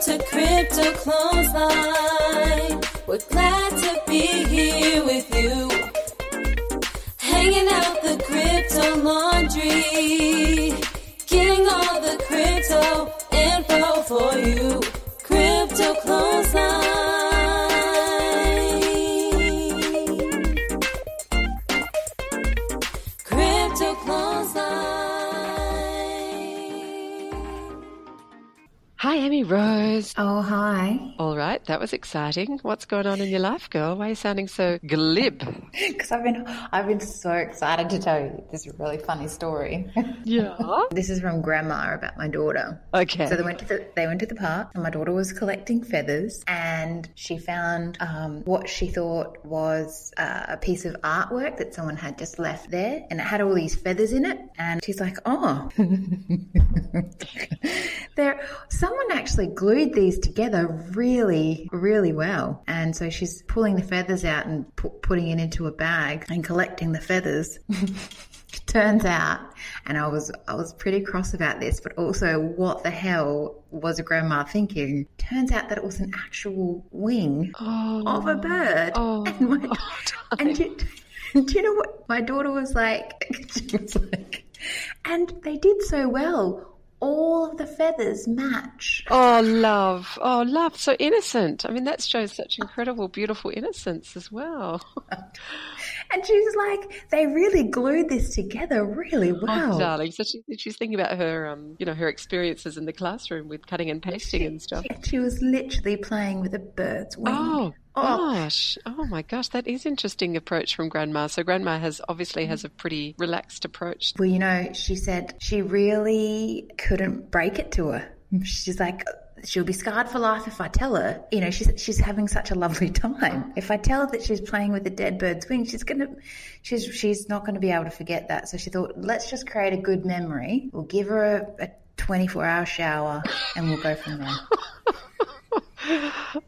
to crypto-clothesline. We're glad to be here with you. Hanging out the crypto laundry. Getting all the crypto info for you. Crypto-clothesline. Crypto-clothesline. Hi, Amy Rose. Oh, hi. All right, that was exciting. What's going on in your life, girl? Why are you sounding so glib? Because I've been so excited to tell you this really funny story. Yeah. This is from Grandma about my daughter. Okay. So they went to the park, and my daughter was collecting feathers, and she found what she thought was a piece of artwork that someone had just left there, and it had all these feathers in it. And she's like, "Oh, someone actually glued these together really, really well." And so she's pulling the feathers out and putting it into a bag and collecting the feathers. Turns out, and I was pretty cross about this, but also what the hell was Grandma thinking? Turns out that it was an actual wing of a bird. And do you know what my daughter was like? She was like, and they did so well. All of the feathers match. Oh, love. Oh, love. So innocent. I mean, that shows such incredible, beautiful innocence as well. And she's like, they really glued this together really well. Oh, darling. So she's thinking about her, her experiences in the classroom with cutting and pasting and stuff. She was literally playing with a bird's wing. Oh, gosh. Oh, my gosh. That is interesting approach from Grandma. So Grandma obviously has a pretty relaxed approach. Well, she said she really couldn't break it to her. She's like, she'll be scarred for life if I tell her. She's having such a lovely time. If I tell her that she's playing with a dead bird's wing, she's not going to be able to forget that. So she thought, let's just create a good memory. We'll give her a 24-hour shower and we'll go from there.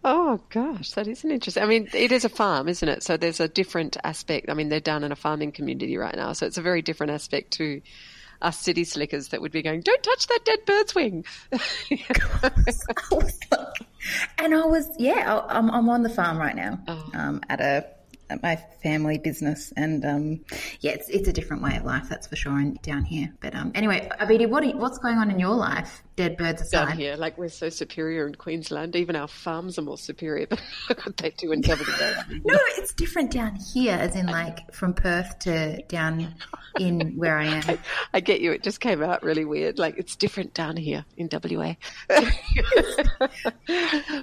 Oh, gosh, that is an interesting. I mean, it is a farm, isn't it? So there's a different aspect. I mean, they're down in a farming community right now. So it's a very different aspect to us city slickers that would be going, don't touch that dead bird's wing. I'm on the farm right now at my family business, and it's a different way of life, that's for sure, down here. But anyway, Abheeti, what's going on in your life? Dead birds aside. Down here, like, we're so superior in Queensland. Even our farms are more superior than what they do in WA. No, it's different down here, as in like from Perth to down in where I am. I get you. It just came out really weird. Like, it's different down here in WA.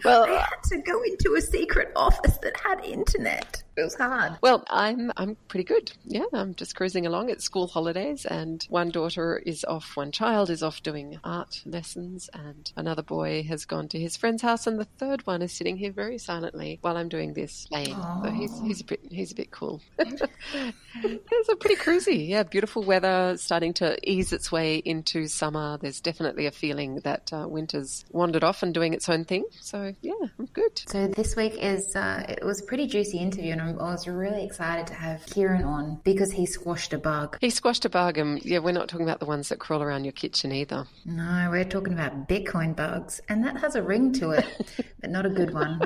Well, I had to go into a secret office that had internet. It was hard. Well, I'm pretty good. Yeah, I'm just cruising along. It's school holidays, and one child is off doing art lessons, and another boy has gone to his friend's house, and the third one is sitting here very silently while I'm doing this playing. So he's a bit cool. It's a pretty cruisy. Yeah, beautiful weather starting to ease its way into summer. There's definitely a feeling that winter's wandered off and doing its own thing. So yeah, I'm good. So this week it was a pretty juicy interview, and I was really excited to have Kieran on because he squashed a bug. He squashed a bug, and yeah, we're not talking about the ones that crawl around your kitchen either. No, we're talking about Bitcoin bugs, and that has a ring to it, but not a good one.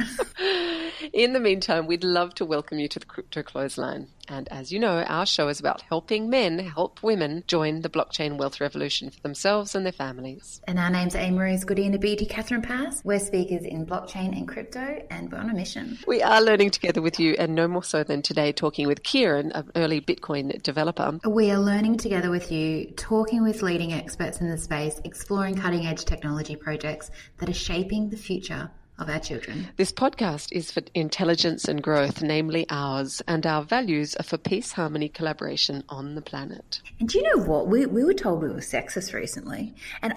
In the meantime, we'd love to welcome you to the Crypto Clothesline. And as you know, our show is about helping men help women join the blockchain wealth revolution for themselves and their families. And our names are amy-rose-goodey and abheeti-kathryn-pass. We're speakers in blockchain and crypto, and we're on a mission. We are learning together with you, and no more so than today talking with Kieran, an early Bitcoin developer. We are learning together with you, talking with leading experts in the space, exploring cutting-edge technology projects that are shaping the future of our children. This podcast is for intelligence and growth, namely ours, and our values are for peace, harmony, collaboration on the planet. And do you know what? We were told we were sexist recently, and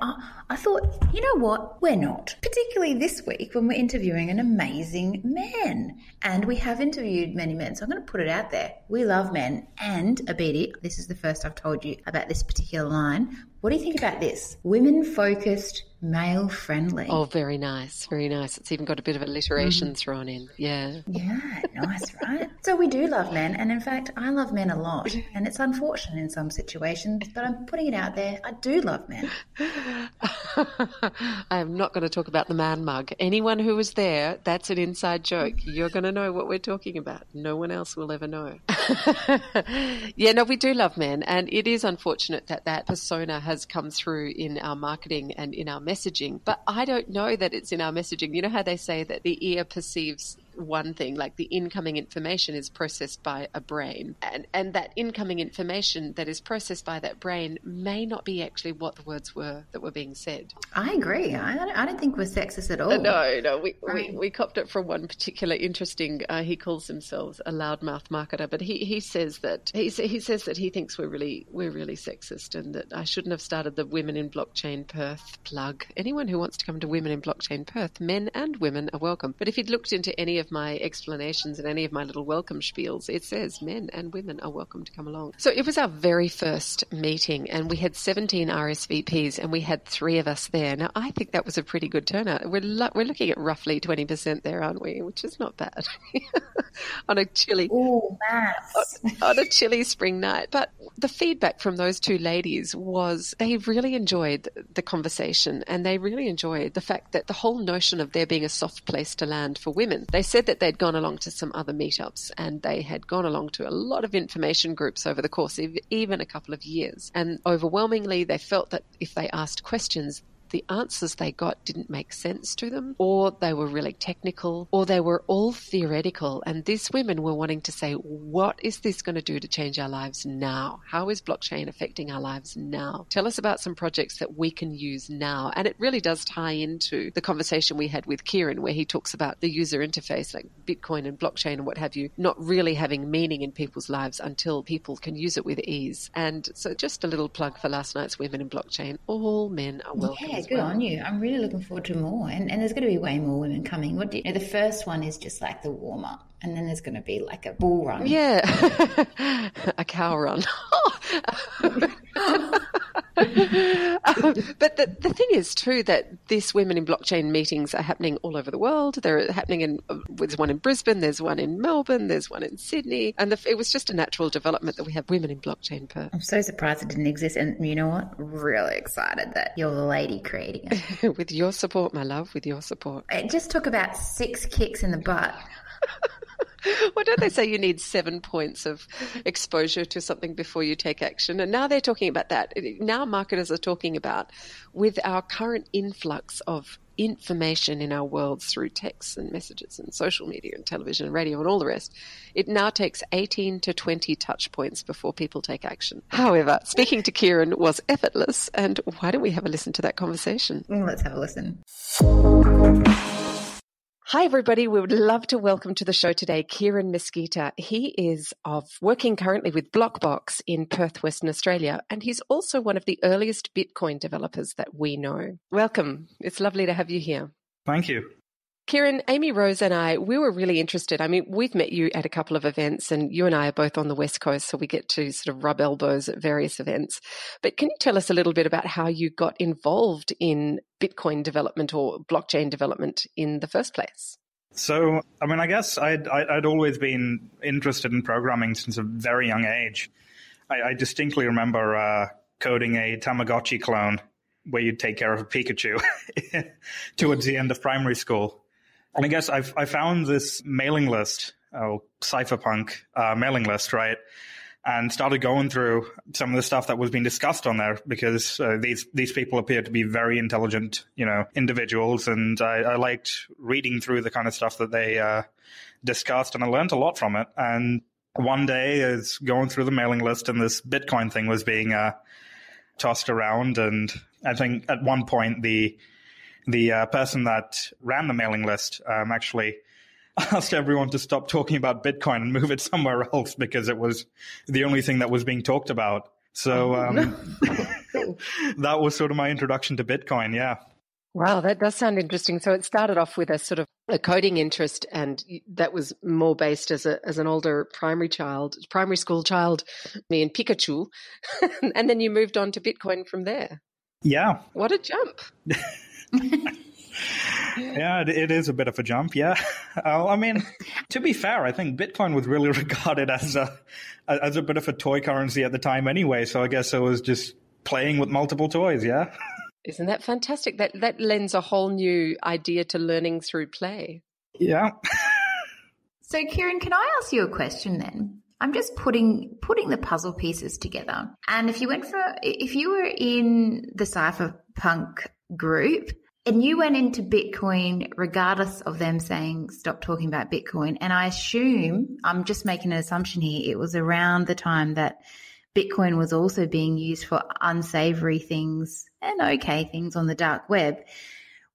I thought, you know what? We're not. Particularly this week when we're interviewing an amazing man. And we have interviewed many men, so I'm going to put it out there. We love men. And, Abheeti, this is the first I've told you about this particular line. What do you think about this? Women-focused, male-friendly. Oh, very nice. Very nice. It's even got a bit of alliteration thrown in. Yeah. Yeah, nice, right? So we do love men. And in fact, I love men a lot. And it's unfortunate in some situations, but I'm putting it out there. I do love men. I am not going to talk about the man mug. Anyone who was there, that's an inside joke. You're going to know what we're talking about. No one else will ever know. Yeah, no, we do love men. And it is unfortunate that that persona has come through in our marketing and in our messaging. But I don't know that it's in our messaging. You know how they say that the ear perceives one thing, like the incoming information is processed by a brain, and that incoming information that is processed by that brain may not be actually what the words were that were being said. I agree. I don't think we're sexist at all. No, we copped it from one particular interesting. He calls himself a loudmouth marketer, but he says that he says that he thinks we're really sexist, and that I shouldn't have started the Women in Blockchain Perth plug. Anyone who wants to come to Women in Blockchain Perth, men and women, are welcome. But if you'd looked into any of my explanations and any of my little welcome spiels, it says men and women are welcome to come along. So it was our very first meeting, and we had 17 RSVPs, and we had 3 of us there. Now, I think that was a pretty good turnout. We're looking at roughly 20% there, aren't we? Which is not bad on a chilly spring night. But the feedback from those 2 ladies was they really enjoyed the conversation, and they really enjoyed the fact that the whole notion of there being a soft place to land for women. They said that they'd gone along to some other meetups, and they had gone along to a lot of information groups over the course of even a couple of years. And overwhelmingly, they felt that if they asked questions, the answers they got didn't make sense to them, or they were really technical, or they were all theoretical. And these women were wanting to say, what is this going to do to change our lives now? How is blockchain affecting our lives now? Tell us about some projects that we can use now. And it really does tie into the conversation we had with Kieran, where he talks about the user interface, like Bitcoin and blockchain and what have you, not really having meaning in people's lives until people can use it with ease. And so just a little plug for last night's Women in Blockchain. All men are welcome. Yeah, good on you. I'm really looking forward to more. And there's going to be way more women coming. The first one is just like the warm-up. And then there's going to be like a bull run. Yeah, a cow run. But the thing is too that these Women in Blockchain meetings are happening all over the world. They're happening there's one in Brisbane, there's one in Melbourne, there's one in Sydney. And it was just a natural development that we have Women in Blockchain Perth. I'm so surprised it didn't exist. And you know what? Really excited that you're the lady creating it. With your support, my love, with your support. It just took about 6 kicks in the butt. Well, don't they say you need 7 points of exposure to something before you take action? And now they're talking about that. Now marketers are talking about, with our current influx of information in our worlds through texts and messages and social media and television and radio and all the rest, it now takes 18 to 20 touch points before people take action. However, speaking to Kieran was effortless, and why don't we have a listen to that conversation? Let's have a listen. Hi, everybody. We would love to welcome to the show today Kieran Mesquita. He is working currently with Blockboxx in Perth, Western Australia, and he's also one of the earliest Bitcoin developers that we know. Welcome. It's lovely to have you here. Thank you. Kieran, Amy Rose and I, we were really interested. I mean, we've met you at a couple of events, and you and I are both on the West Coast, so we get to sort of rub elbows at various events. But can you tell us a little bit about how you got involved in Bitcoin development or blockchain development in the first place? So, I mean, I guess I'd always been interested in programming since a very young age. I distinctly remember coding a Tamagotchi clone where you'd take care of a Pikachu towards the end of primary school. And I guess I found this mailing list, cypherpunk mailing list, right? And started going through some of the stuff that was being discussed on there because these people appeared to be very intelligent, individuals. And I liked reading through the kind of stuff that they discussed, and I learned a lot from it. And one day I was going through the mailing list, and this Bitcoin thing was being tossed around. And I think at one point the person that ran the mailing list actually asked everyone to stop talking about Bitcoin and move it somewhere else because it was the only thing that was being talked about. So that was sort of my introduction to Bitcoin, yeah. Wow, that does sound interesting. So it started off with a sort of a coding interest, and that was more based as an older primary school child, me and Pikachu, and then you moved on to Bitcoin from there. Yeah. What a jump. Yeah, it is a bit of a jump, yeah. I mean, to be fair, I think Bitcoin was really regarded as a bit of a toy currency at the time anyway, so I guess I was just playing with multiple toys, yeah. Isn't that fantastic? That lends a whole new idea to learning through play. Yeah. So, Kieran, can I ask you a question then? I'm just putting the puzzle pieces together. And if you were in the cypherpunk group and you went into Bitcoin, regardless of them saying stop talking about Bitcoin, and I assume, I'm just making an assumption here, it was around the time that Bitcoin was also being used for unsavory things and okay things on the dark web.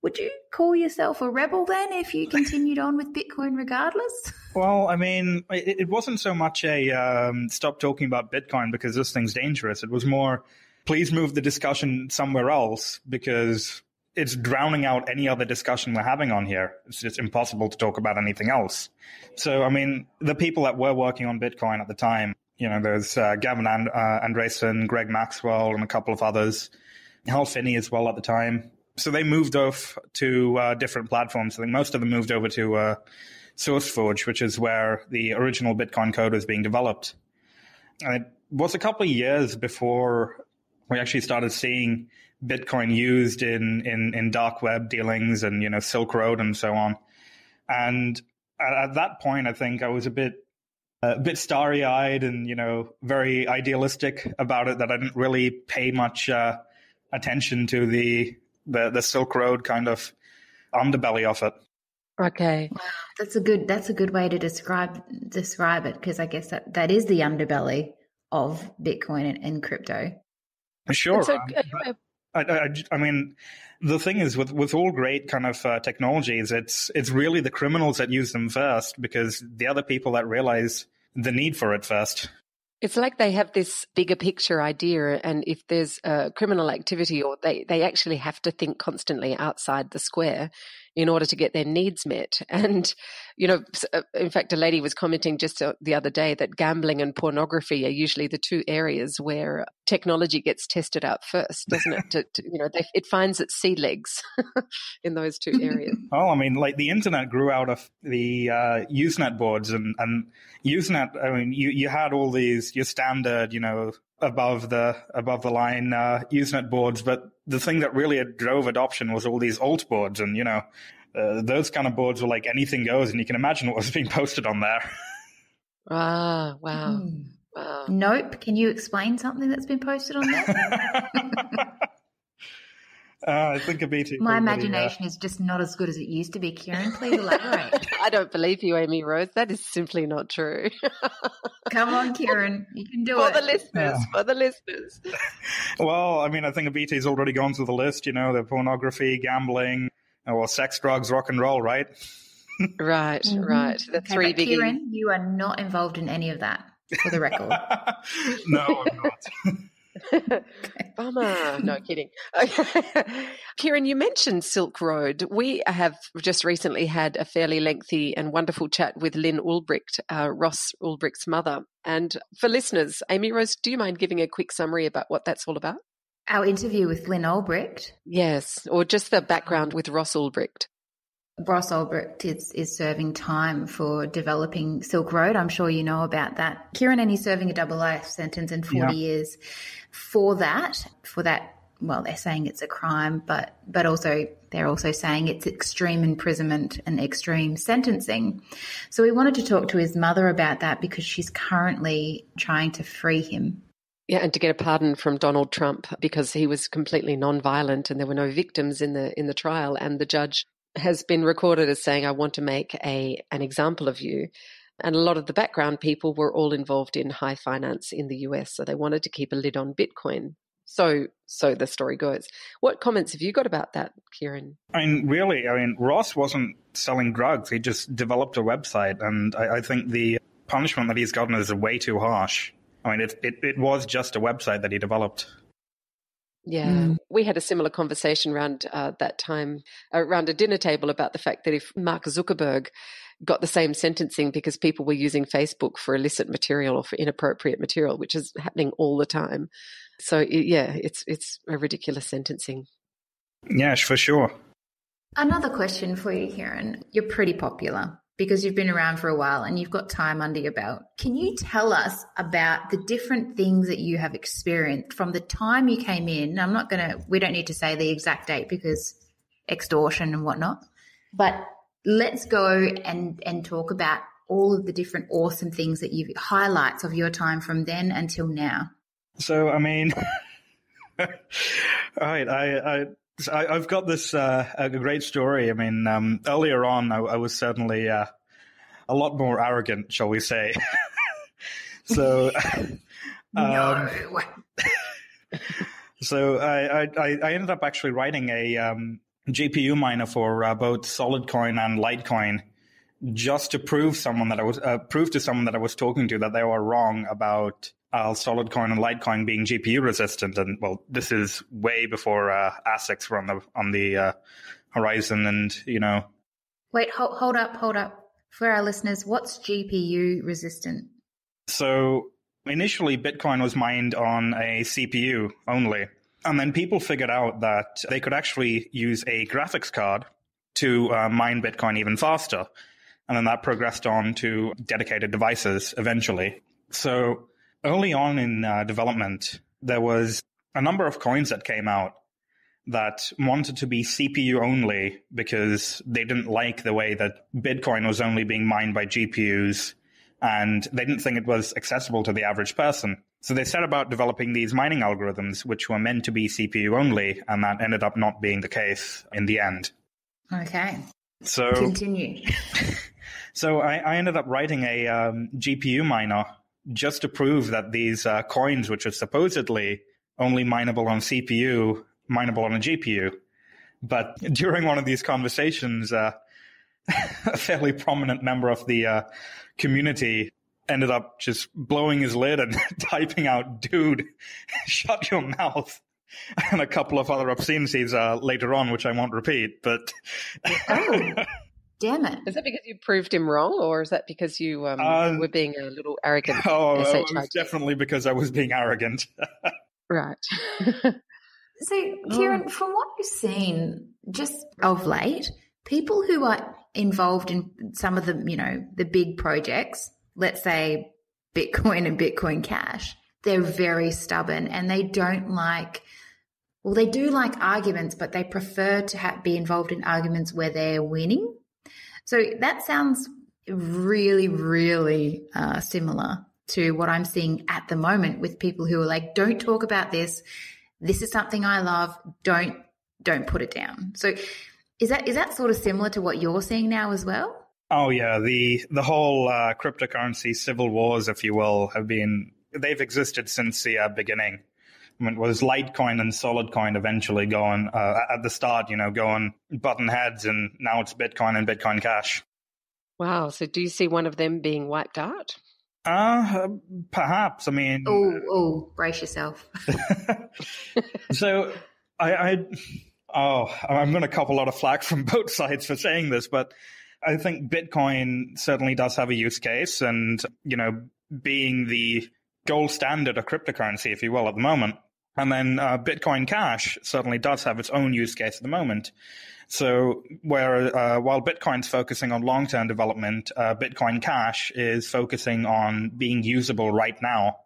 Would you call yourself a rebel then if you continued on with Bitcoin regardless? Well, I mean, it wasn't so much a stop talking about Bitcoin because this thing's dangerous. It was more, please move the discussion somewhere else because it's drowning out any other discussion we're having on here. It's just impossible to talk about anything else. So, I mean, the people that were working on Bitcoin at the time, you know, there's Gavin Andresen, Greg Maxwell, and a couple of others, Hal Finney as well at the time. So they moved off to different platforms. I think most of them moved over to SourceForge, which is where the original Bitcoin code was being developed. And it was a couple of years before we actually started seeing Bitcoin used in dark web dealings and, you know, Silk Road and so on. And at that point, I think I was a bit starry-eyed and, you know, very idealistic about it, that I didn't really pay much attention to the Silk Road kind of underbelly of it. Okay. Wow, that's a good way to describe it, because I guess that is the underbelly of Bitcoin and crypto. Sure. I mean, the thing is with all great kind of technologies, it's really the criminals that use them first because the other people that realize the need for it first. It's like they have this bigger picture idea, and if there's criminal activity, or they actually have to think constantly outside the square in order to get their needs met. And, you know, in fact, a lady was commenting just the other day that gambling and pornography are usually the two areas where technology gets tested out first, doesn't it? You know, it finds its sea legs in those two areas. Oh, I mean, like the internet grew out of the Usenet boards, and Usenet. I mean, you had all these your standard, you know, above the line Usenet boards, but the thing that really drove adoption was all these alt boards, and you know, those kind of boards were like anything goes, and you can imagine what was being posted on there. Ah, wow. Wow. Nope. Can you explain something that's been posted on there? I think abheeti. My imagination is just not as good as it used to be, Kieran. Please elaborate. I don't believe you, Amy Rose. That is simply not true. Come on, Kieran. You can do for it. For the listeners. Well, I mean, I think abheeti's already gone through the list, you know, the pornography, gambling, well, sex, drugs, rock and roll, right? Right. The three biggies. Kieran, you are not involved in any of that, for the record. No, I'm not. Bummer. No, kidding. Kieran, you mentioned Silk Road. We have just recently had a fairly lengthy and wonderful chat with Lynn Ulbricht, Ross Ulbricht's mother. And for listeners, Amy Rose, do you mind giving a quick summary about what that's all about? Our interview with Lynn Ulbricht? Yes, or just the background with Ross Ulbricht. Ross Ulbricht is serving time for developing Silk Road. I'm sure you know about that, Kieran, and he's serving a double life sentence and 40 years for that. Well, they're saying it's a crime, but also they're also saying it's extreme imprisonment and extreme sentencing. So we wanted to talk to his mother about that because she's currently trying to free him. Yeah, and to get a pardon from Donald Trump because he was completely non-violent and there were no victims in the trial, and the judge has been recorded as saying, I want to make an example of you. And a lot of the background people were all involved in high finance in the US, so they wanted to keep a lid on Bitcoin. So the story goes. What comments have you got about that, Kieran? I mean, Ross wasn't selling drugs. He just developed a website, and I think the punishment that he's gotten is way too harsh. I mean, it was just a website that he developed. Yeah, we had a similar conversation around that time, around a dinner table, about the fact that if Mark Zuckerberg got the same sentencing because people were using Facebook for illicit material or for inappropriate material, which is happening all the time. So, it's a ridiculous sentencing. Yeah, for sure. Another question for you, Kieran. You're pretty popular. because you've been around for a while and you've got time under your belt. Can you tell us about the different things that you have experienced from the time you came in? We don't need to say the exact date because extortion and whatnot, but let's go and talk about all of the different awesome things that highlights of your time from then until now. So, I mean, all right, I've got this a great story. I mean, earlier on, I was certainly a lot more arrogant, shall we say. So, No. So I ended up actually writing a GPU miner for both Solidcoin and Litecoin, just to prove to someone that I was talking to that they were wrong about Solidcoin and Litecoin being GPU resistant. And well, this is way before ASICs were on the horizon, and Wait, hold up. For our listeners, what's GPU resistant? So initially, Bitcoin was mined on a CPU only. And then people figured out that they could actually use a graphics card to mine Bitcoin even faster. And then that progressed on to dedicated devices eventually. So early on in development, there was a number of coins that came out that wanted to be CPU only because they didn't like the way that Bitcoin was only being mined by GPUs, and they didn't think it was accessible to the average person. So they set about developing these mining algorithms which were meant to be CPU only, and that ended up not being the case in the end. Okay. So continue. So I ended up writing a GPU miner just to prove that these coins, which are supposedly only mineable on CPU, mineable on a GPU. But during one of these conversations, a fairly prominent member of the community ended up just blowing his lid and typing out, "Dude, shut your mouth," and a couple of other obscenities later on, which I won't repeat. But oh, damn it! Is that because you proved him wrong, or is that because you were being a little arrogant? Oh, it was definitely because I was being arrogant. Right. So, Kieran, from what you've seen just of late, people who are involved in some of the, the big projects, let's say Bitcoin and Bitcoin Cash, they're very stubborn and they don't they do like arguments, but they prefer to be involved in arguments where they're winning. So that sounds really, really similar to what I'm seeing at the moment with people who are like, don't talk about this. This is something I love. Don't put it down. So is that sort of similar to what you're seeing now as well? Oh yeah, the whole cryptocurrency civil wars, if you will, they've existed since the beginning. I mean, it was Litecoin and Solidcoin eventually going at the start, going button heads, and now it's Bitcoin and Bitcoin Cash. Wow. So do you see one of them being wiped out? Perhaps. I mean, oh, brace yourself. So I'm going to cop a lot of flack from both sides for saying this, but I think Bitcoin certainly does have a use case, and being the gold standard of cryptocurrency, if you will, at the moment. And then Bitcoin Cash certainly does have its own use case at the moment. So while Bitcoin's focusing on long-term development, Bitcoin Cash is focusing on being usable right now.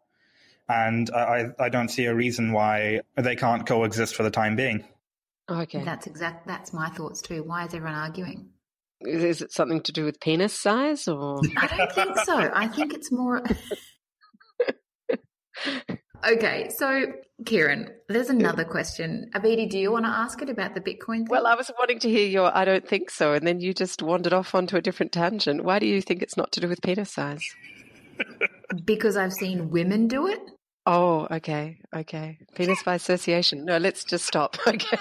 And I don't see a reason why they can't coexist for the time being. Okay. That's my thoughts too. Why is everyone arguing? Is it something to do with penis size, or? I don't think so. I think it's more... Okay, so Kieran, there's another question. Abheeti, do you want to ask it about the Bitcoin thing? Well, I was wanting to hear your "I don't think so," and then you just wandered off onto a different tangent. Why do you think it's not to do with penis size? Because I've seen women do it. Oh, okay. Penis by association. No, let's just stop. Okay.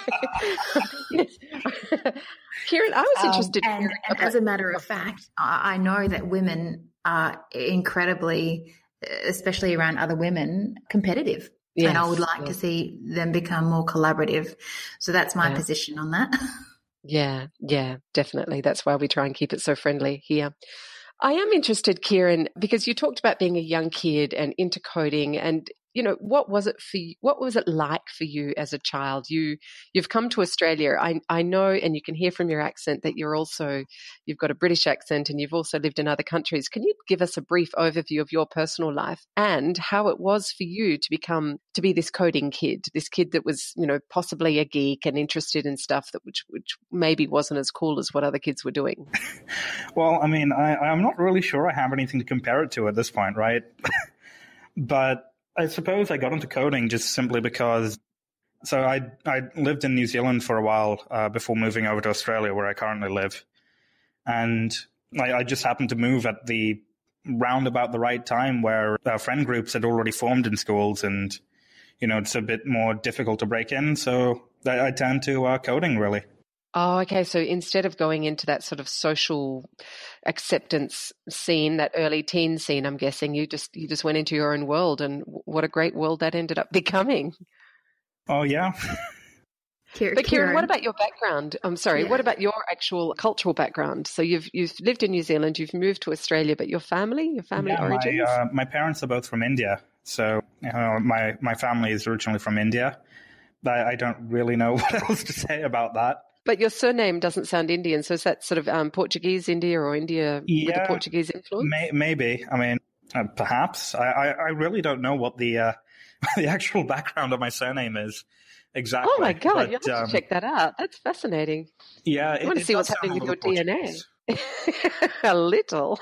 Kieran, I was interested. And as a matter of fact, I know that women are incredibly, especially around other women, competitive. Yes, and I would like to see them become more collaborative. So that's my position on that. Yeah, definitely. That's why we try and keep it so friendly here. I am interested, Kieran, because you talked about being a young kid and into coding, and what was it for you? What was it like for you as a child? You've come to Australia. I know, and you can hear from your accent that you've got a British accent, and you've also lived in other countries. Can you give us a brief overview of your personal life and how it was for you to be this coding kid, this kid that was, possibly a geek and interested in stuff that which maybe wasn't as cool as what other kids were doing? Well, I mean, I'm not really sure I have anything to compare it to at this point, right? But I suppose I got into coding just simply because, so I lived in New Zealand for a while before moving over to Australia, where I currently live. And I just happened to move at the round about the right time where friend groups had already formed in schools, and, it's a bit more difficult to break in. So I turned to coding, really. Oh, okay. So instead of going into that sort of social acceptance scene, that early teen scene, I'm guessing you just went into your own world, and what a great world that ended up becoming. Oh, yeah. But Kieran, what about your background? I'm sorry. Yeah. What about your actual cultural background? So you've lived in New Zealand, you've moved to Australia, but your family origins? My parents are both from India. So my family is originally from India. I don't really know what else to say about that. But your surname doesn't sound Indian, so is that sort of Portuguese India or India with a Portuguese influence? Maybe. I mean, perhaps. I really don't know what the the actual background of my surname is exactly. Oh my God, you have to check that out. That's fascinating. Yeah. I want to see what's happening with your DNA. A little.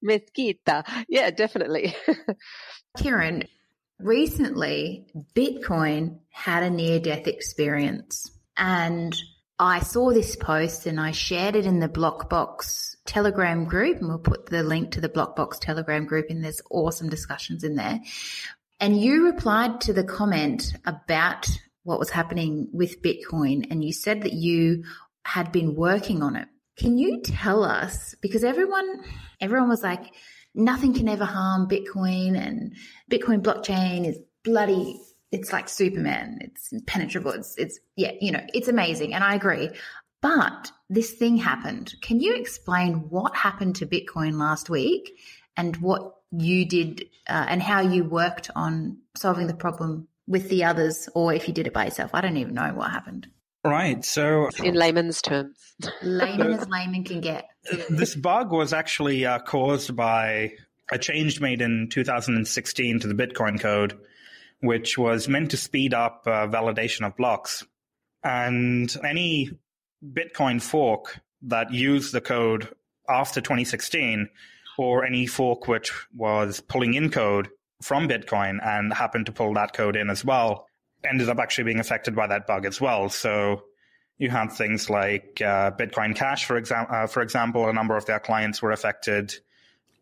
Mesquita. Yeah, definitely. Kieran, recently Bitcoin had a near-death experience. And I saw this post and I shared it in the Blockboxx Telegram group, and we'll put the link to the Blockboxx Telegram group, and there's awesome discussions in there. And you replied to the comment about what was happening with Bitcoin, and you said that you had been working on it. Can you tell us, because everyone was like, nothing can ever harm Bitcoin, and Bitcoin blockchain is bloody, it's like Superman. It's impenetrable. It's amazing. And I agree. But this thing happened. Can you explain what happened to Bitcoin last week and what you did and how you worked on solving the problem with the others, or if you did it by yourself? I don't even know what happened. Right. So in layman's terms, layman as layman can get. This bug was actually caused by a change made in 2016 to the Bitcoin code, which was meant to speed up validation of blocks. And any Bitcoin fork that used the code after 2016, or any fork which was pulling in code from Bitcoin and happened to pull that code in as well, ended up actually being affected by that bug as well. So you had things like Bitcoin Cash, for example, a number of their clients were affected,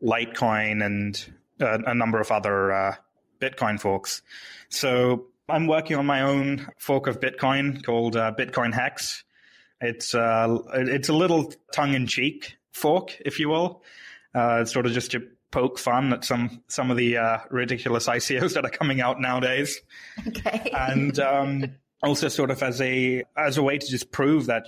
Litecoin, and a number of other Bitcoin forks. So I'm working on my own fork of Bitcoin called Bitcoin Hex. It's a little tongue-in-cheek fork, if you will. It's sort of just to poke fun at some of the ridiculous ICOs that are coming out nowadays. Okay. And also sort of as a way to just prove that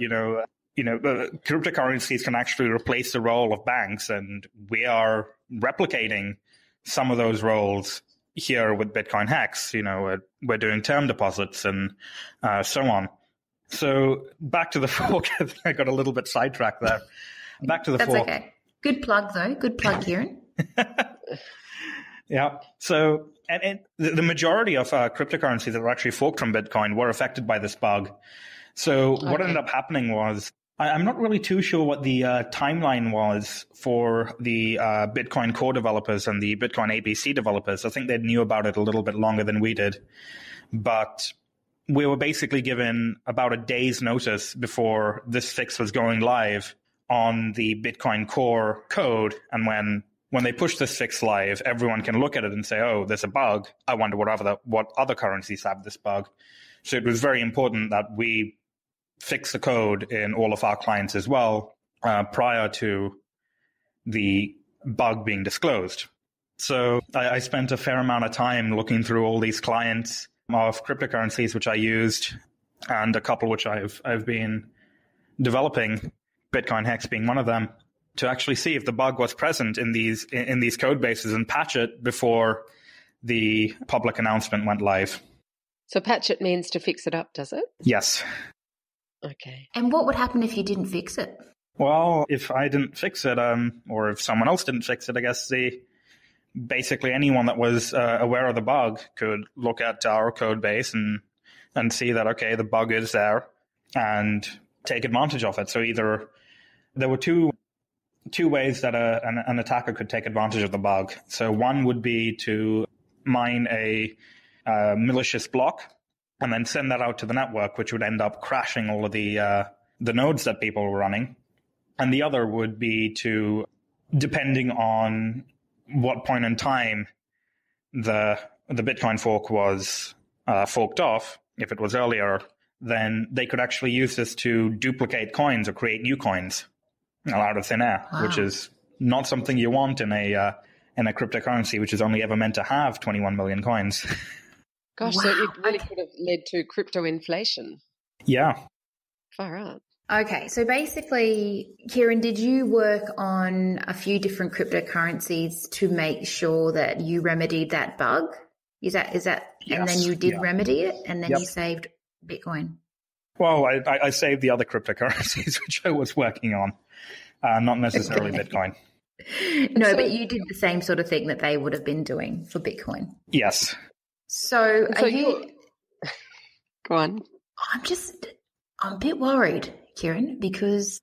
cryptocurrencies can actually replace the role of banks, and we are replicating some of those roles here with Bitcoin Hex. We're doing term deposits and so on. So back to the fork. I got a little bit sidetracked there. Back to the fork. That's okay. Good plug, though. Good plug, Kieran. Yeah. So and the majority of cryptocurrencies that were actually forked from Bitcoin were affected by this bug. So what ended up happening was, I'm not really too sure what the timeline was for the Bitcoin core developers and the Bitcoin ABC developers. I think they knew about it a little bit longer than we did. But we were basically given about a day's notice before this fix was going live on the Bitcoin core code. And when they push this fix live, everyone can look at it and say, oh, there's a bug. I wonder what other currencies have this bug. So it was very important that we fix the code in all of our clients as well prior to the bug being disclosed. So I spent a fair amount of time looking through all these clients of cryptocurrencies which I used, and a couple which I've been developing, Bitcoin Hex being one of them, to actually see if the bug was present in these code bases and patch it before the public announcement went live. So patch it means to fix it up, does it? Yes. Okay. And what would happen if you didn't fix it? Well, if I didn't fix it, or if someone else didn't fix it, I guess basically anyone that was aware of the bug could look at our code base and see that, okay, the bug is there and take advantage of it. So either there were two ways that an attacker could take advantage of the bug. So one would be to mine a malicious block and then send that out to the network, which would end up crashing all of the nodes that people were running. And the other would be to, depending on what point in time the Bitcoin fork was forked off, if it was earlier, then they could actually use this to duplicate coins or create new coins out of thin air, Wow. which is not something you want in a cryptocurrency, which is only ever meant to have 21 million coins. Gosh, Wow. so it really could have led to crypto inflation. Yeah. Far out. Okay, so basically, Kieran, did you work on a few different cryptocurrencies to make sure that you remedied that bug? Is that, Yes. and then you did Yeah. remedy it, and then Yep. you saved Bitcoin? Well, I saved the other cryptocurrencies which I was working on, not necessarily Okay. Bitcoin. No, So- but you did the same sort of thing that they would have been doing for Bitcoin. Yes. So So are you? Go on. I'm a bit worried, Kieran, because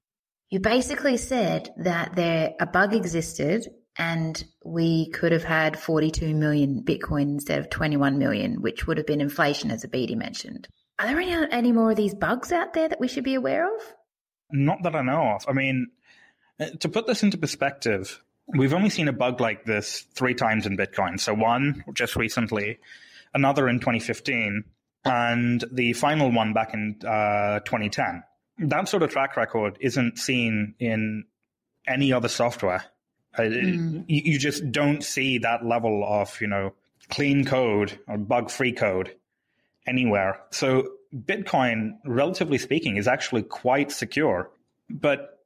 you basically said that a bug existed and we could have had 42 million Bitcoin instead of 21 million, which would have been inflation, as Abheeti mentioned. Are there any more of these bugs out there that we should be aware of? Not that I know of. I mean, to put this into perspective, we've only seen a bug like this 3 times in Bitcoin. So one just recently, another in 2015, and the final one back in 2010. That sort of track record isn't seen in any other software. You just don't see that level of, clean code or bug-free code anywhere. So Bitcoin, relatively speaking, is actually quite secure. But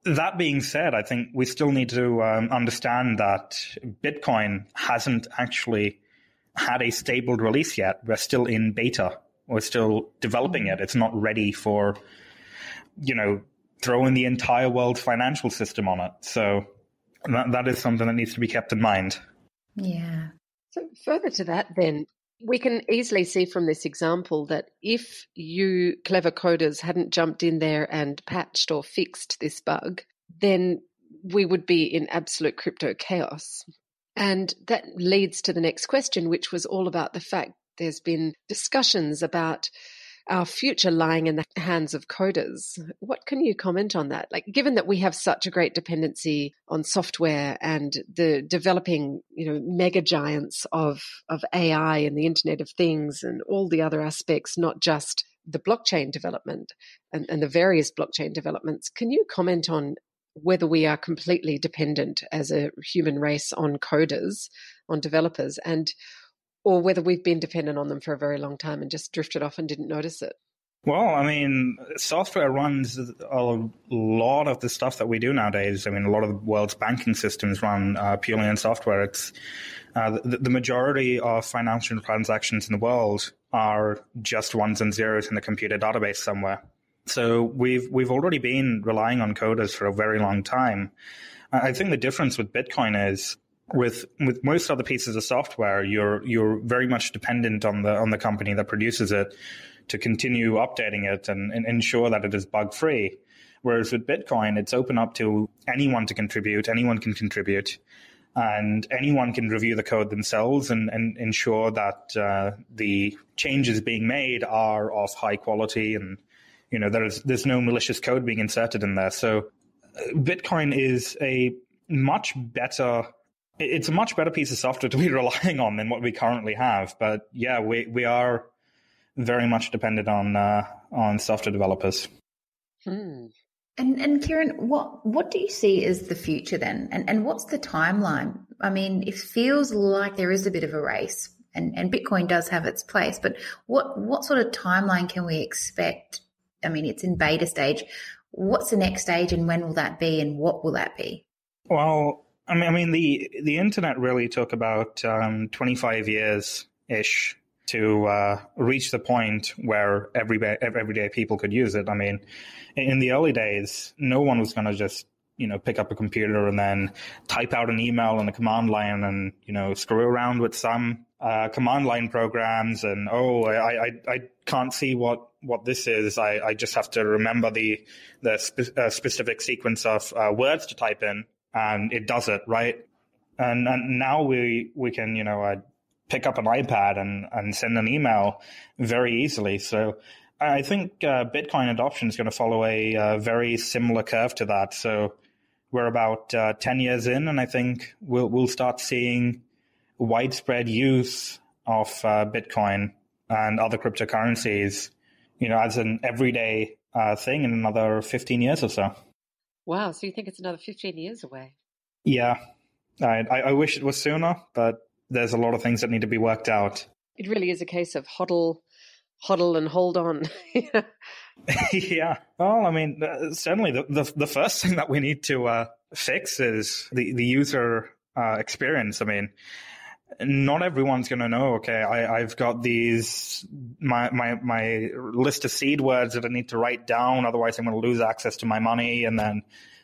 that being said, I think we still need to understand that Bitcoin hasn't actually had a stable release yet. We're still in beta. We're still developing it. It's not ready for, throwing the entire world's financial system on it. So that is something that needs to be kept in mind. Yeah. So further to that, then, we can easily see from this example that if you clever coders hadn't jumped in there and patched or fixed this bug, then we would be in absolute crypto chaos. And that leads to the next question, which was all about the fact there's been discussions about our future lying in the hands of coders. What can you comment on that? Like, given that we have such a great dependency on software and the developing, mega giants of AI and the Internet of Things and all the other aspects, not just the blockchain development and the various blockchain developments, can you comment on whether we are completely dependent as a human race on coders, on developers, or whether we've been dependent on them for a very long time and just drifted off and didn't notice it? Well, I mean, software runs a lot of the stuff that we do nowadays. I mean, a lot of the world's banking systems run purely on software. It's the majority of financial transactions in the world are just ones and zeros in the computer database somewhere. So we've already been relying on coders for a very long time. I think the difference with Bitcoin is with most other pieces of software, you're very much dependent on the company that produces it to continue updating it and ensure that it is bug free. Whereas with Bitcoin, it's open up to anyone to contribute. Anyone can contribute, and anyone can review the code themselves and ensure that the changes being made are of high quality, and there's no malicious code being inserted in there. So Bitcoin is a much better piece of software to be relying on than what we currently have. But yeah, we are very much dependent on software developers. And Kieran, what do you see as the future then? And what's the timeline? I mean, it feels like there is a bit of a race, and Bitcoin does have its place, but what sort of timeline can we expect? I mean, it's in beta stage. What's the next stage, and when will that be, and what will that be? Well, I mean, the internet really took about 25 years-ish to reach the point where everyday people could use it. I mean, in the early days, no one was going to just, pick up a computer and then type out an email in the command line and, screw around with some command line programs and, I can't see what this is. I just have to remember the specific sequence of words to type in, and it does it, right? And now we can, pick up an iPad and send an email very easily. So I think Bitcoin adoption is going to follow a very similar curve to that. So we're about 10 years in, and I think we'll start seeing widespread use of Bitcoin and other cryptocurrencies, as an everyday thing in another 15 years or so. Wow. So you think it's another 15 years away? Yeah. I wish it was sooner, but there's a lot of things that need to be worked out. It really is a case of hodl and hold on. Yeah. Well, I mean, certainly the first thing that we need to fix is the user experience. I mean, not everyone's going to know, okay, I've got my list of seed words that I need to write down, otherwise I'm going to lose access to my money. And then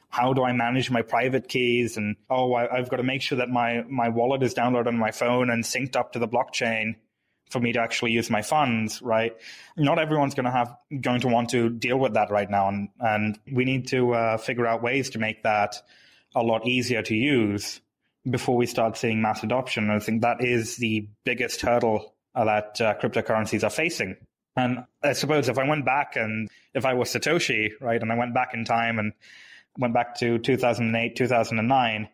how do I manage my private keys? And, I've got to make sure that my wallet is downloaded on my phone and synced up to the blockchain for me to actually use my funds, right? Not everyone's going to want to deal with that right now. And we need to figure out ways to make that a lot easier to use before we start seeing mass adoption. I think that is the biggest hurdle that cryptocurrencies are facing. And I suppose if I went back and if I was Satoshi, right, and I went back in time and went back to 2008, 2009,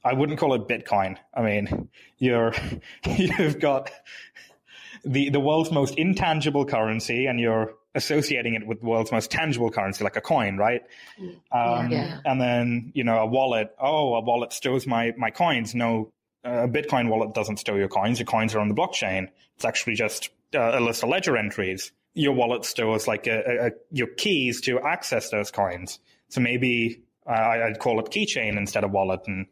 I wouldn't call it Bitcoin. I mean, you've got the world's most intangible currency, and you're associating it with the world's most tangible currency, like a coin, right? Yeah. And then, a wallet. A wallet stores my coins. No, a Bitcoin wallet doesn't store your coins. Your coins are on the blockchain. It's actually just a list of ledger entries. Your wallet stores like your keys to access those coins. So maybe I'd call it keychain instead of wallet. And,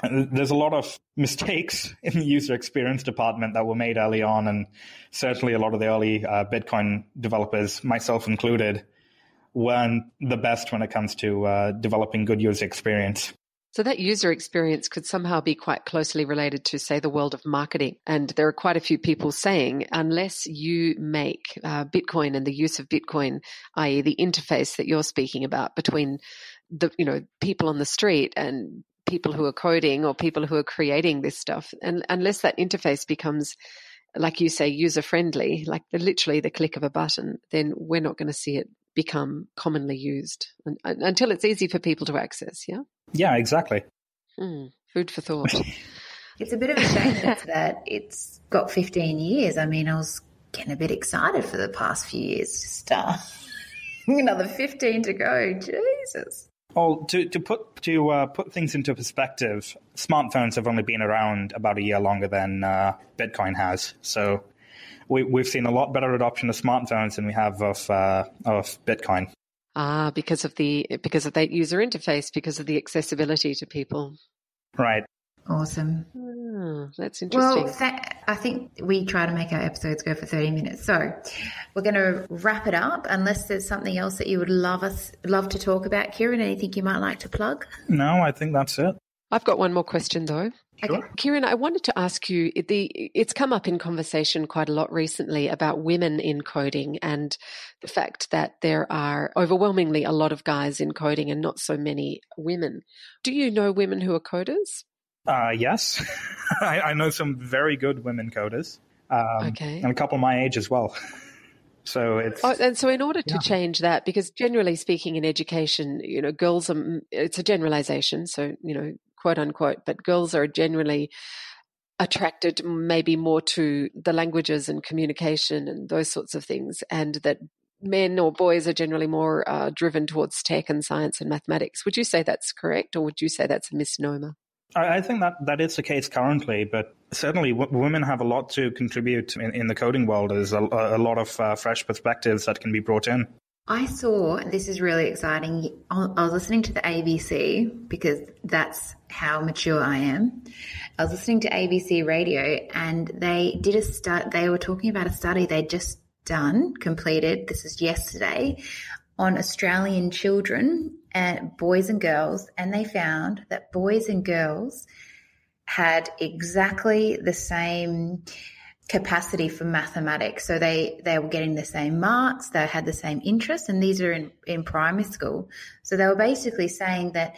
there's a lot of mistakes in the user experience department that were made early on. And certainly a lot of the early Bitcoin developers, myself included, weren't the best when it comes to developing good user experience. So that user experience could somehow be quite closely related to, say, the world of marketing. And there are quite a few people saying, unless you make Bitcoin and the use of Bitcoin, i.e. the interface that you're speaking about between the people on the street and people who are coding or people who are creating this stuff, and unless that interface becomes, like you say, user-friendly, like literally the click of a button, then we're not going to see it become commonly used until it's easy for people to access, yeah? Yeah, exactly. Food for thought. It's a bit of a shame that it's got 15 years. I mean, I was getting a bit excited for the past few years. Just another 15 to go. Jesus. Well, to put things into perspective, smartphones have only been around about a year longer than Bitcoin has. So we've seen a lot better adoption of smartphones than we have of Bitcoin. Because of that user interface, because of the accessibility to people. Right. Awesome. That's interesting. Well, I think we try to make our episodes go for 30 minutes. So we're going to wrap it up, unless there's something else that you would love to talk about. Kieran, anything you might like to plug? No, I think that's it. I've got one more question, though. Sure. Okay. Kieran, I wanted to ask you, it's come up in conversation quite a lot recently about women in coding and the fact that there are overwhelmingly a lot of guys in coding and not so many women. Do you know women who are coders? Yes. I know some very good women coders. Okay. And a couple my age as well. So and so in order to change that, because generally speaking in education, girls are, it's a generalization, so, quote unquote, but girls are generally attracted maybe more to the languages and communication and those sorts of things, and that men or boys are generally more driven towards tech and science and mathematics. Would you say that's correct, or would you say that's a misnomer? I think that is the case currently, but certainly women have a lot to contribute in the coding world. There's a lot of fresh perspectives that can be brought in. I saw, this is really exciting. I was listening to the ABC because that's how mature I am. I was listening to ABC radio and they did they were talking about a study they'd just completed, this is yesterday, on Australian children and boys and girls, and they found that boys and girls had exactly the same capacity for mathematics. So they were getting the same marks, they had the same interests, and these are in primary school. So they were basically saying that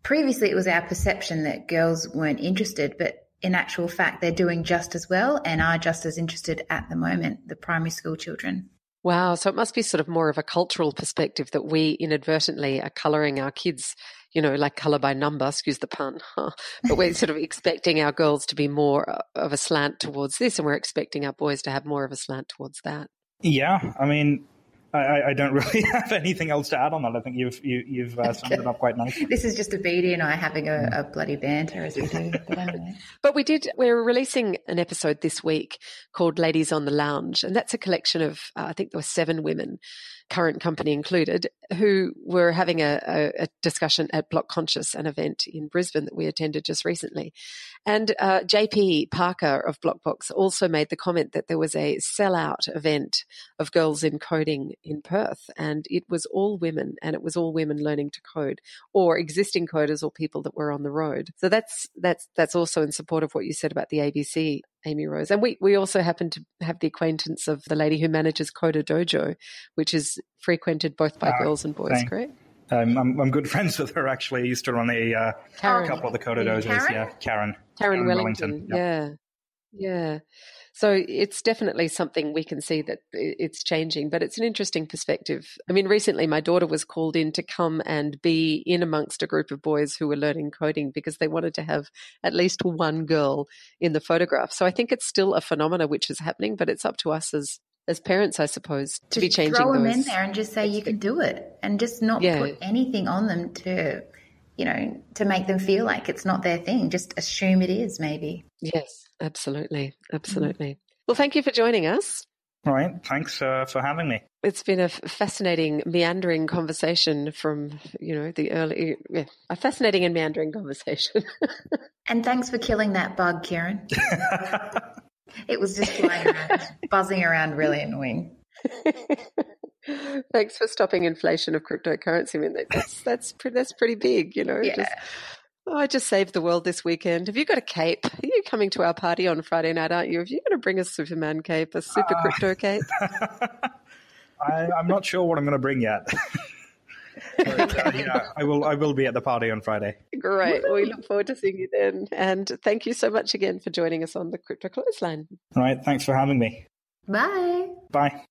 previously it was our perception that girls weren't interested, but in actual fact they're doing just as well and are just as interested at the moment, the primary school children. Wow. So it must be sort of more of a cultural perspective that we inadvertently are colouring our kids, like colour by number, excuse the pun. But we're sort of expecting our girls to be more of a slant towards this, and we're expecting our boys to have more of a slant towards that. Yeah. I mean, I don't really have anything else to add on that. I think you've summed it up quite nicely. This is just Abheeti and I having a bloody banter as we do. But anyway. But we're releasing an episode this week called Ladies on the Lounge, and that's a collection of, I think there were 7 women, current company included, who were having a discussion at Blockboxx, an event in Brisbane that we attended just recently. And JP Parker of Blockboxx also made the comment that there was a sellout event of girls in coding in Perth, and it was all women, and it was all women learning to code, or existing coders or people that were on the road. So that's also in support of what you said about the ABC, Amy Rose. And we also happen to have the acquaintance of the lady who manages Coder Dojo, which is frequented both by girls and boys, correct? I'm good friends with her, actually. I used to run a couple of the Coder Dojos. Karen Wellington. Yeah. So it's definitely something we can see that it's changing, but it's an interesting perspective. I mean, recently my daughter was called in to come and be in amongst a group of boys who were learning coding because they wanted to have at least one girl in the photograph. So I think it's still a phenomena which is happening, but it's up to us as parents, I suppose, to be changing throw those. Them in there and just say you can do it, and just not put anything on them to make them feel like it's not their thing. Just assume it is, maybe. Yes, absolutely. Well, thank you for joining us. All right. Thanks for having me. It's been a fascinating, meandering conversation from, a fascinating and meandering conversation. And thanks for killing that bug, Kieran. It was just flying around, buzzing around, really annoying. Thanks for stopping inflation of cryptocurrency. I mean, that's pretty big, Yeah. I just saved the world this weekend. Have you got a cape? Are you coming to our party on Friday night, aren't you? Have you going to bring a Superman cape, a super crypto cape? I'm not sure what I'm going to bring yet. But, I will be at the party on Friday. Great. We look forward to seeing you then. And thank you so much again for joining us on the Crypto-Clothesline. All right. Thanks for having me. Bye. Bye.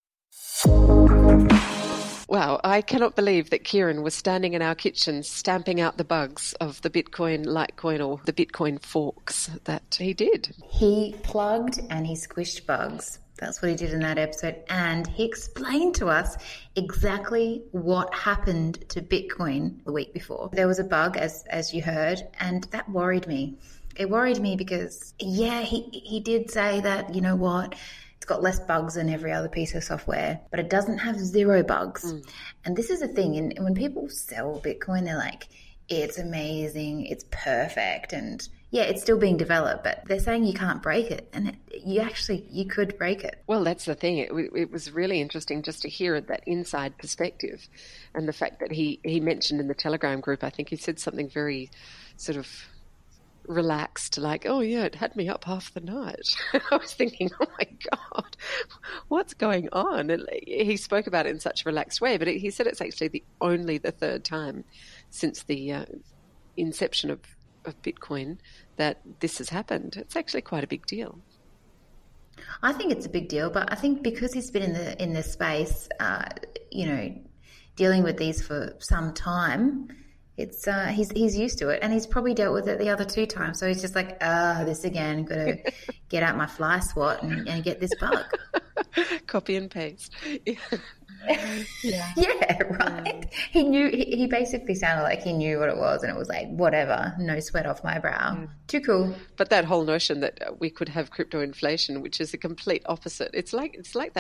Wow, I cannot believe that Kieran was standing in our kitchen stamping out the bugs of the Bitcoin Litecoin or the Bitcoin forks that he did. He plugged and he squished bugs. That's what he did in that episode. And he explained to us exactly what happened to Bitcoin the week before. There was a bug, as you heard, and that worried me. It worried me because, he did say that, you know what, it's got less bugs than every other piece of software, but it doesn't have 0 bugs. And this is the thing. And when people sell Bitcoin, they're like, it's amazing, it's perfect, and it's still being developed, but they're saying you can't break it, and you could break it. Well, that's the thing. It was really interesting just to hear that inside perspective, and the fact that he mentioned in the Telegram group, I think he said something very sort of relaxed, like, oh yeah, it had me up half the night. I was thinking, oh my God, what's going on? And he spoke about it in such a relaxed way, but he said it's actually only the 3rd time since the inception of Bitcoin that this has happened. It's actually quite a big deal. I think it's a big deal, but I think because he's been in this space, dealing with these for some time, it's he's used to it, and he's probably dealt with it the other 2 times. So he's just like, this again, got to get out my fly swat and get this bug. Copy and paste. Yeah, right. He knew. He basically sounded like he knew what it was, and it was like, whatever, no sweat off my brow. Too cool. But that whole notion that we could have crypto inflation, which is the complete opposite. It's like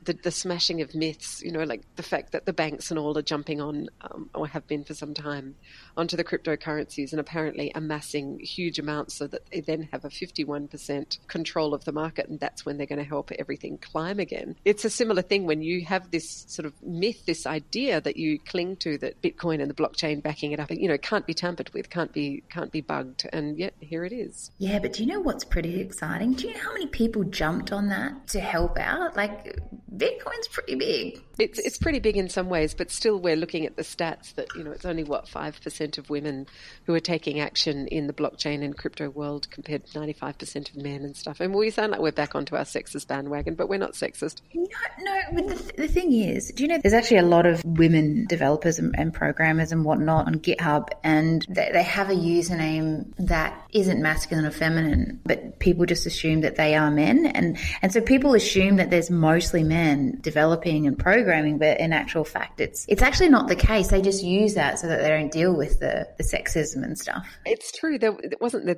the smashing of myths, like the fact that the banks and all are jumping on, or have been for some time, onto the cryptocurrencies and apparently amassing huge amounts so that they then have a 51% control of the market, and that's when they're going to help everything climb again. It's a similar thing when you have this sort of myth, this idea that you cling to, that Bitcoin and the blockchain backing it up, can't be tampered with, can't be bugged, and yet here it is. Yeah, but do you know what's pretty exciting? Do you know how many people jumped on that to help out? Like, Bitcoin's pretty big. It's pretty big in some ways, but still we're looking at the stats that, it's only 5% of women who are taking action in the blockchain and crypto world compared to 95% of men and stuff. And we sound like we're back onto our sexist bandwagon, but we're not sexist. No, but the thing is, do you know, there's actually a lot of women developers and programmers and whatnot on GitHub, and they have a username that isn't masculine or feminine, but people just assume that they are men. And so people assume that there's mostly men developing and programming, but in actual fact, it's actually not the case. They just use that so that they don't deal with the sexism and stuff. It's true. There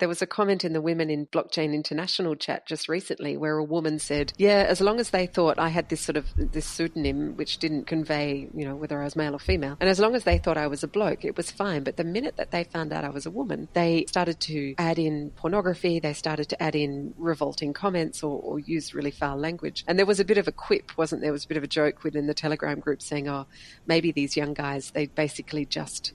was a comment in the Women in Blockchain International chat just recently where a woman said, yeah, as long as they thought I had this pseudonym which didn't convey, whether I was male or female, and as long as they thought I was a bloke, it was fine. But the minute that they found out I was a woman, they started to add in pornography, they started to add in revolting comments or use really foul language. And there was a bit of a quip, wasn't there? There was a bit of a joke within the Telegram group saying, oh, maybe these young guys, they basically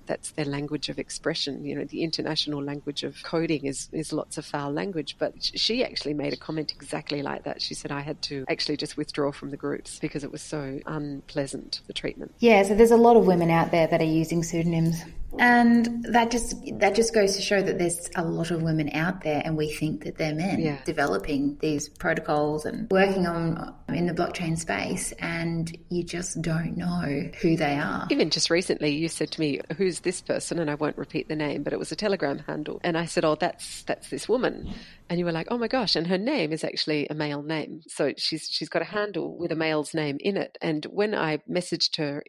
that's their language of expression. The international language of coding is lots of foul language. But she actually made a comment exactly like that. She said, I had to actually just withdraw from the groups because it was so unpleasant, the treatment. Yeah, so there's a lot of women out there that are using pseudonyms. And that just goes to show that there's a lot of women out there, and we think that they're men developing these protocols and working on in the blockchain space, and you just don't know who they are. Even just recently, you said to me, "Who's this person?" And I won't repeat the name, but it was a Telegram handle, and I said, "Oh, that's this woman." And you were like, "Oh my gosh!" And her name is actually a male name, so she's got a handle with a male's name in it. And when I messaged her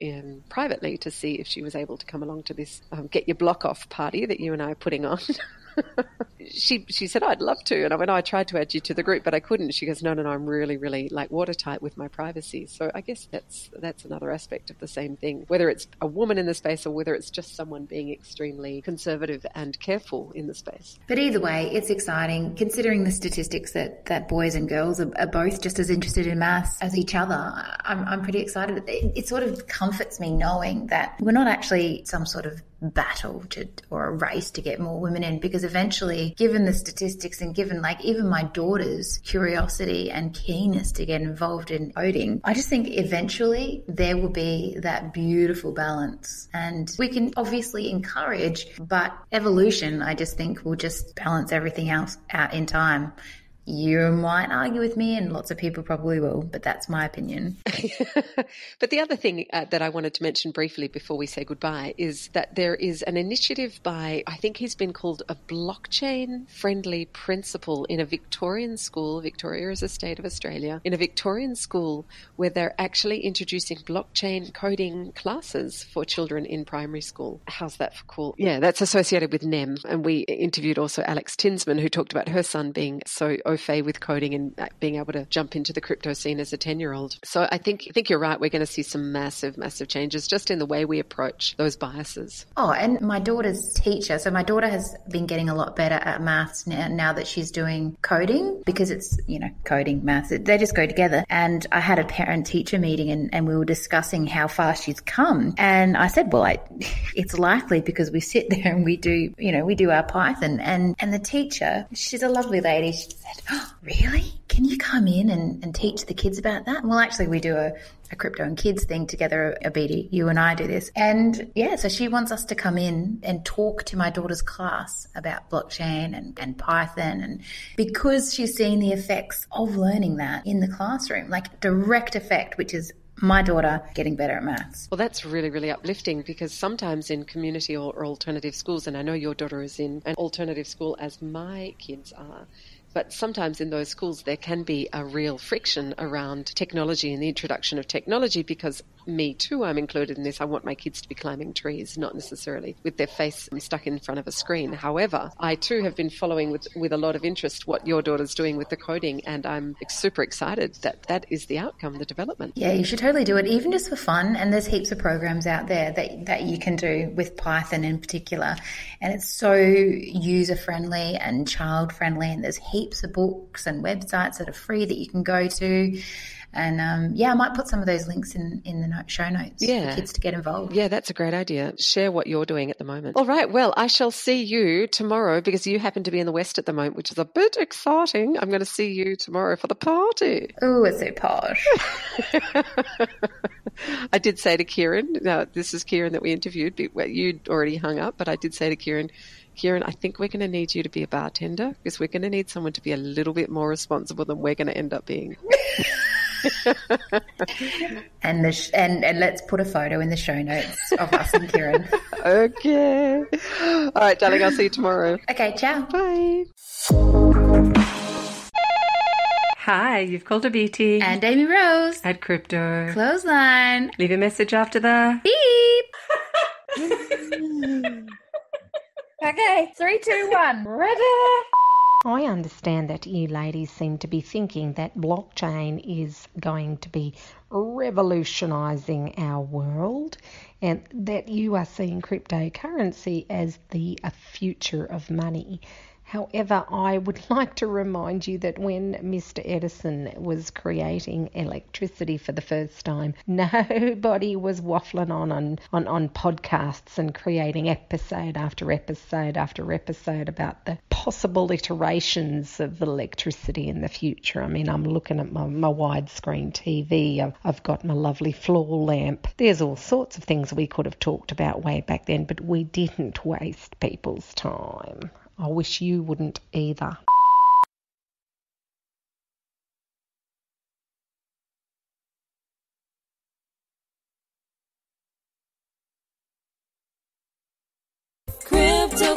privately to see if she was able to come along to this Get Your Block Off party that you and I are putting on, she said, I'd love to. And I tried to add you to the group, but I couldn't. She goes, no, I'm really, really watertight with my privacy. So I guess that's another aspect of the same thing, whether it's a woman in the space or whether it's just someone being extremely conservative and careful in the space. But either way, it's exciting considering the statistics that boys and girls are both just as interested in maths as each other. I'm pretty excited. It sort of comforts me knowing that we're not actually some sort of battle or a race to get more women in, because eventually, given the statistics and given even my daughter's curiosity and keenness to get involved in coding, I just think eventually there will be that beautiful balance. And we can obviously encourage, but evolution, I just think, will just balance everything else out in time. You might argue with me, and lots of people probably will, but that's my opinion. But the other thing that I wanted to mention briefly before we say goodbye is that there is an initiative by, I think he's been called a blockchain-friendly principal in a Victorian school. Victoria is a state of Australia. In a Victorian school where they're actually introducing blockchain coding classes for children in primary school. How's that for cool? Yeah, that's associated with NEM. And we interviewed also Alex Tinsman, who talked about her son being so au fait with coding and being able to jump into the crypto scene as a 10-year-old. So I think you're right. We're going to see some massive, massive changes just in the way we approach those biases. Oh, and my daughter's teacher. So my daughter has been getting a lot better at maths now that she's doing coding, because it's, coding, maths, they just go together. And I had a parent-teacher meeting and we were discussing how far she's come. And I said, well, it's likely because we sit there and we do our Python. And the teacher, she's a lovely lady. She said, oh, really? Can you come in and teach the kids about that? Well, actually, we do a crypto and kids thing together, Abheeti. You and I do this. And yeah, so she wants us to come in and talk to my daughter's class about blockchain and Python. And because she's seen the effects of learning that in the classroom, like direct effect, which is my daughter getting better at maths. Well, that's really, really uplifting, because sometimes in community or alternative schools, and I know your daughter is in an alternative school as my kids are, But sometimes in those schools there can be a real friction around technology and the introduction of technology, because me too, I'm included in this. I want my kids to be climbing trees, not necessarily with their face stuck in front of a screen. However, I too have been following with a lot of interest what your daughter's doing with the coding, and I'm super excited that that is the outcome, the development. Yeah, you should totally do it, even just for fun. And there's heaps of programs out there that you can do with Python in particular. And it's so user-friendly and child-friendly, and there's heaps of books and websites that are free that you can go to. And I might put some of those links in the show notes for kids to get involved. Yeah, that's a great idea. Share what you're doing at the moment. All right, well, I shall see you tomorrow because you happen to be in the West at the moment, which is a bit exciting. I'm going to see you tomorrow for the party. Oh, it's so posh. I did say to Kieran, now this is Kieran that we interviewed, you'd already hung up, but I did say to Kieran, I think we're going to need you to be a bartender because we're going to need someone to be a little bit more responsible than we're going to end up being. and let's put a photo in the show notes of us and Kieran. Okay. All right, darling, I'll see you tomorrow. Okay, ciao. Bye. Hi, you've called Abheeti and Amy Rose at Crypto-Clothesline. Leave a message after the beep. Okay, 3, 2, 1, ready? I understand that you ladies seem to be thinking that blockchain is going to be revolutionising our world and that you are seeing cryptocurrency as the future of money. However, I would like to remind you that when Mr. Edison was creating electricity for the first time, nobody was waffling on podcasts and creating episode after episode after episode about the possible iterations of electricity in the future. I mean, I'm looking at my widescreen TV. I've got my lovely floor lamp. There's all sorts of things we could have talked about way back then, but we didn't waste people's time. I wish you wouldn't either. Crypto